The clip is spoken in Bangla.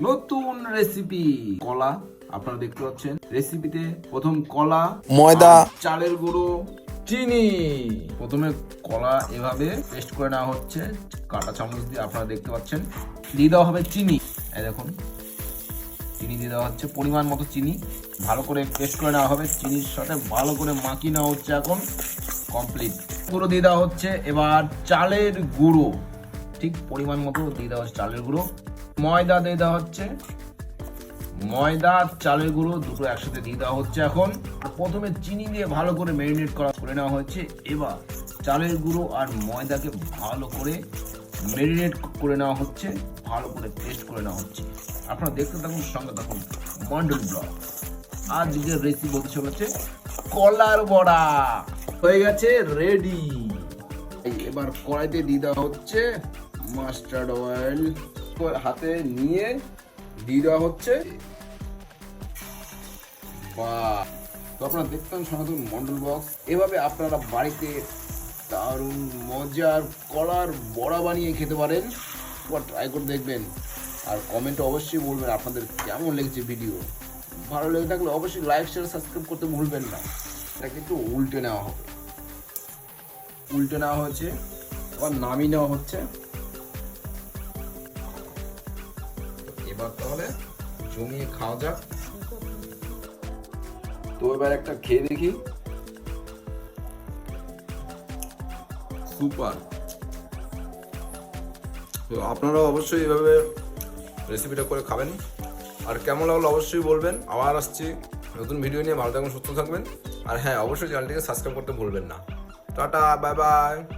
নতুন রেসিপি কলা। আপনারা দেখতে পাচ্ছেন রেসিপিতে প্রথম কলা, ময়দা, চালের গুঁড়ো, চিনি। প্রথমে কলা এভাবে পেস্ট করে নেওয়া হচ্ছে কাঁটা চামচ দিয়ে। আপনারা দেখতে পাচ্ছেন দিয়ে দেওয়া হবে চিনি। এই দেখুন চিনি দিয়ে দেওয়া হচ্ছে, পরিমাণ মতো চিনি ভালো করে পেস্ট করে নেওয়া হবে। চিনির সাথে ভালো করে মাখিয়ে নেওয়া হচ্ছে। এখন কমপ্লিট। গুঁড়ো দিয়ে দেওয়া হচ্ছে। এবার চালের গুঁড়ো ঠিক পরিমাণ মতো দিয়ে দেওয়া হচ্ছে চালের গুঁড়ো। ময়দা দিয়ে দেওয়া হচ্ছে, ময়দা চালের গুঁড়ো দুটো একসাথে দিয়ে দেওয়া হচ্ছে। এখন প্রথমে চিনি দিয়ে ভালো করে ম্যারিনেট করে নেওয়া হয়েছে। এবার চালের গুঁড়ো আর ময়দাকে ভালো করে ম্যারিনেট করে নেওয়া হচ্ছে, ভালো করে পেস্ট করে নেওয়া হচ্ছে। আপনারা দেখতে থাকুন, সঙ্গে থাকুন মন্ডল ব্লগ। আজকের রেসিপি হতে চলেছে কলার বড়া। হয়ে গেছে রেডি। এবার কড়াইতে দিয়ে দেওয়া হচ্ছে মাস্টার্ড অয়েল। হাতে নিয়ে দিয়ে দেওয়া হচ্ছে। বাহ! তো আপনারা দেখতেন সনাতন মন্ডল বক্স। এভাবে আপনারা বাড়িতে দারুণ মজার কলার বড়া বানিয়ে খেতে পারেন। একবার ট্রাই করে দেখবেন আর কমেন্টে অবশ্যই বলবেন আপনাদের কেমন লেগেছে ভিডিও। ভালো লেগে থাকলে অবশ্যই লাইক শেয়ার সাবস্ক্রাইব করতে ভুলবেন না। এটা কিন্তু উল্টে নেওয়া হবে। উল্টে নেওয়া হয়েছে, আবার নামিয়ে নেওয়া হচ্ছে। এবার তাহলে জমিয়ে খাওয়া যাক। তো এবার একটা খেয়ে দেখি। সুপার। তো আপনারাও অবশ্যই এভাবে রেসিপিটা করে খাবেন। আর কেমন লাগলো অবশ্যই বলবেন। আবার আসছি নতুন ভিডিও নিয়ে। ভালো থাকবেন, সুস্থ থাকবেন। আর হ্যাঁ, অবশ্যই চ্যানেলটিকে সাবস্ক্রাইব করতে ভুলবেন না। Tata, bye bye.